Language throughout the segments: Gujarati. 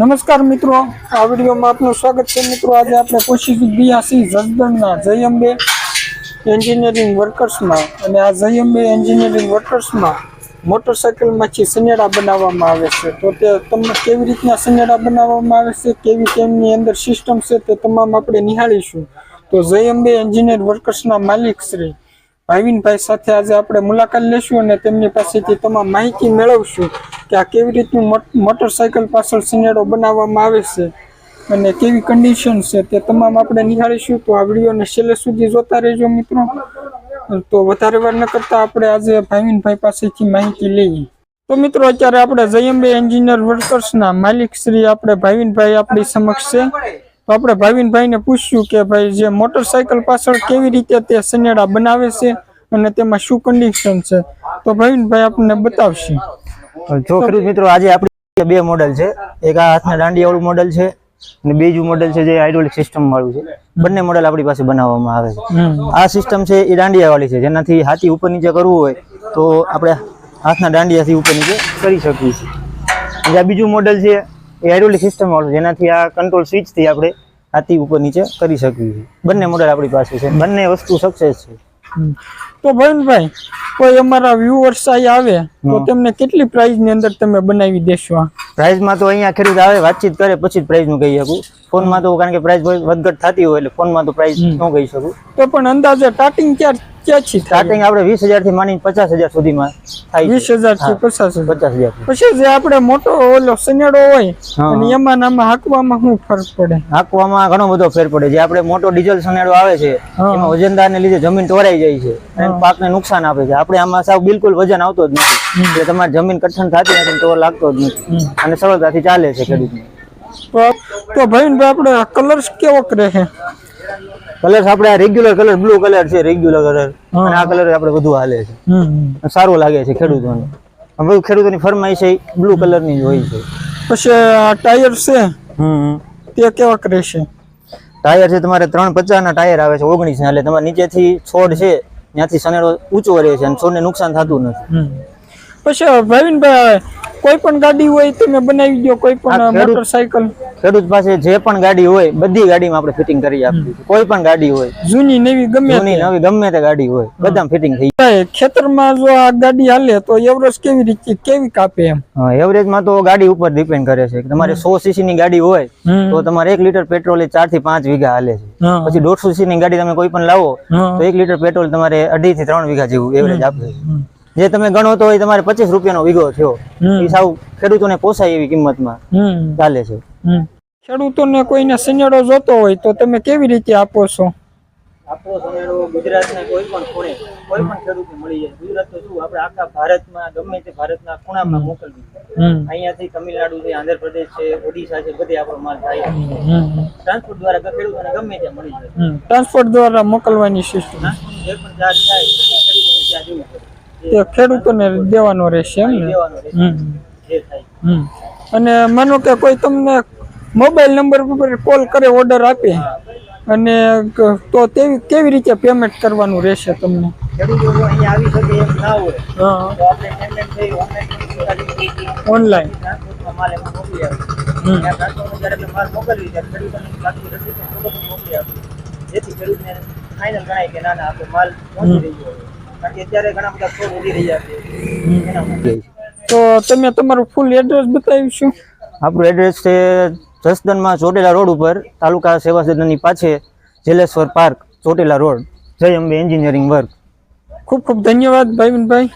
નમસ્કાર મિત્રો, આ વિડીયોમાં આપનું સ્વાગત છે મિત્રો। આજે આપણે પૂછીશું બીઆસી જસદણના જય અંબે એન્જિનિયરિંગ વર્કર્સમાં, અને આ જય અંબે એન્જિનિયરિંગ વર્કર્સમાં મોટરસાઇકલમાંથી સનેડા બનાવવામાં આવે છે। તો તે તમને કેવી રીતના સનેડા બનાવવામાં આવે છે, કેવી તેમની અંદર સિસ્ટમ છે, તે તમામ આપણે નિહાળીશું। તો જય અંબે એન્જિનિયર વર્કર્સના માલિક શ્રી ભાવિનભાઈ સાથે આજે આપણે મુલાકાત લેશું અને તેમની પાસેથી તમામ માહિતી મેળવશું કે આ કેવી રીતનું મોટરસાઇકલ પાછળ સનેડો બનાવવામાં આવે છે અને કેવી કન્ડિશન છે તે તમામ આપણે નિહાળીશું। તો આ વિડીયોને છેલ્લે સુધી જોતા રહેજો મિત્રો। તો વધારે વાર ન કરતા આપણે આજે ભાવિનભાઈ પાસેથી માહિતી લઈએ। તો મિત્રો, અત્યારે આપણે જય અંબે એન્જિનિયર વર્કર્સના માલિક શ્રી આપણે ભાવિનભાઈ આપણી સમક્ષ છે। તો આપણે ભાવિનભાઈને પૂછ્યું કે ભાઈ જે મોટરસાઇકલ પાછળ કેવી રીતે તે સનેડા બનાવે છે અને તેમાં શું કન્ડિશન છે, તો ભાવિનભાઈ આપણને બતાવશે। જો ખેડૂત મિત્રો, આજે આપણી બે મોડેલ છે। એક આ હાથના દાંડિયા વાળું મોડેલ છે અને બીજું મોડેલ છે જે હાઇડ્રોલિક સિસ્ટમ વાળું છે। બંને મોડેલ આપણી પાસે બનાવવામાં આવે છે। આ સિસ્ટમ છે એ દાંડિયા વાળી છે, જેનાથી હાથી ઉપર નીચે કરવું હોય તો આપણે હાથના દાંડિયાથી ઉપર નીચે કરી શકીએ છીએ। આ બીજું મોડેલ છે એ હાઇડ્રોલિક સિસ્ટમ વાળું, જેનાથી આ કંટ્રોલ સ્વિચથી આપણે હાથી ઉપર નીચે કરી શકીએ છીએ। બંને મોડેલ આપણી પાસે છે, બંને વસ્તુ સક્સેસ છે। તો ભાવિનભાઈ, કોઈ અમારા વ્યુઅર્સ આવે તો તેમને કેટલી પ્રાઇસ ની અંદર તમે બનાવી દેશો? પ્રાઇસ માં તો અહીંયા ખેડૂત આવે વાતચીત કરે પછી પ્રાઇસ નું કહી શકું। ફોન માં તો કારણ કે પ્રાઇસ વધઘટ થતી હોય એટલે ફોન માં તો પ્રાઇસ ન કહી શકું। તો પણ અંદાજે સ્ટાર્ટિંગ ક્યાંથી સ્ટાર્ટિંગ આપણે 20,000 થી માંડીને 50,000 સુધીમાં થાય છે। 20,000 થી 50,000। 50,000 પછી જે આપણે મોટો ઓલો સનેડો હોય અને એમાં નામાં હાંકવામાં શું ફરક પડે? હાંકવામાં ઘણો બધો ફેર પડે। જે આપણે મોટો ડીઝલ સનેડો આવે છે એમાં વજનદાર ને લીધે જમીન ટોરાઈ જાય છે અને પાકને નુકસાન આપે છે। આપણે આમાં સાવ બિલકુલ વજન આવતો જ નથી, એટલે તમારી જમીન કઠણ થતી નથી, ટોર લાગતો જ નથી અને સરળતાથી ચાલે છે ખેડૂતને। તો ભાવિનભાઈ, આપણે કલર કેવો રહે? કલર આપણે રેગ્યુલર કલર બ્લુ કલર છે, રેગ્યુલર કલર, અને આ કલર આપણે બધું હાલે છે, સારું લાગે છે ખેડૂતોને। હવે ખેડૂતોની ફરમાઈશ છે બ્લુ કલર ની જ હોય છે। પછી આ ટાયર છે તે કેવા રહેશે? ટાયર છે તમારે 350 ના ટાયર આવે છે, 19 ના, એટલે તમારે નીચેથી છોડ છે ત્યાંથી સનેડો ઊંચો રહે છે અને છોડને નુકસાન થતું નથી। પછી ભાવિનભાઈ, કોઈ પણ ગાડી હોય તમે બનાવી દો, કોઈ પણ મોટરસાઇકલ ખેડૂત પાસે જે પણ ગાડી હોય બધી ગાડીમાં આપણે ફિટિંગ કરી આપીએ છીએ। કોઈ પણ ગાડી હોય, જૂની નવી ગમે તે ગાડી હોય, બધામાં ફિટિંગ થઈ જાય। ખેતરમાં જો આ ગાડી હાલે તો એવરેજ કેવી કાપે એમ? એવરેજ માં તો ગાડી ઉપર ડિપેન્ડ કરે છે। તમારે 100 cc ની ગાડી હોય તો તમારે 1 લીટર પેટ્રોલ 4 થી 5 વીઘા હાલે છે। પછી 150 cc ની ગાડી તમે કોઈ પણ લાવો તો 1 લીટર પેટ્રોલ તમારે 2.5 થી 3 વીઘા જેવું એવરેજ આપે છે। જે તમે ગણો તો તમારે 25 રૂપિયાનો વીઘો થયો, એ સાવ ખેડૂતોને પોસાય એવી કિંમતમાં ચાલે છે। ખેડૂતોને કોઈને સનેડો જોતો હોય તો તમે કેવી રીતે આપો છો? આપણો સનેડો ગુજરાતના કોઈ પણ ખૂણે કોઈ પણ ખેડૂતને મળી જાય। ગુજરાત તો શું, આપણે આખા ભારતમાં ગમે તે ભારતના ખૂણામાં મોકલવી, અહીંયાથી તમિલનાડુ છે, આંધ્રપ્રદેશ છે, ઓડિશા છે, બધે આપણો માલ જાય છે। ટ્રાન્સપોર્ટ દ્વારા ખેડૂતોને ગમે ત્યાં મળી જાય। ટ્રાન્સપોર્ટ દ્વારા મોકલવાની સિસ્ટમ, જે પણ ચાર્જ થાય ખેડૂતોને ત્યાં જવું પડે, તે ખેડૂતોને દેવાનો રહેશે એમ ને? અને માનો કે કોઈ તમને મોબાઈલ નંબર ઉપર કોલ કરે, ઓર્ડર આપે, અને તો કેવી રીતે પેમેન્ટ કરવાનું રહેશે તમને? ખેડૂતો જો અહીંયા આવી શકે એમ ના હોય તો આપણે પેમેન્ટ થઈ ઓનલાઈન માલ એમાં મોકલી આપીએ। જ્યારે માલ મોકલવી ત્યારે ખેડૂતોને લાગતી રસીદ મોકલી આપીએ, જેથી ખેડૂતને ફાઇનલ ગણાય કે ના આપણે માલ પહોંચી રહ્યો છે। કારણ કે અત્યારે ઘણા બધા ફ્રોડ વધી રહ્યા છે એના માટે। તો તમે તમારું ફૂલ એડ્રેસ બતાવીશું? આપણું એડ્રેસ છે જસદણમાં ચોટેલા રોડ ઉપર, તાલુકા સેવા સદનની પાછે, જેલેશ્વર પાર્ક, ચોટેલા રોડ, જય અંબે એન્જિનિયરિંગ વર્ક। ખૂબ ખૂબ ધન્યવાદ ભાવિનભાઈ।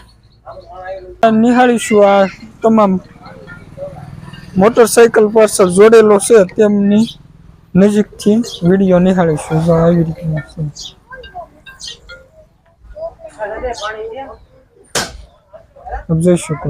નિહાળીશું આ તમામ મોટરસાઇકલ પાછળ જોડેલો છે તેમની નજીકથી વિડીયો નિહાળીશું। જો આવી રીતના છે, જોઈ શકો।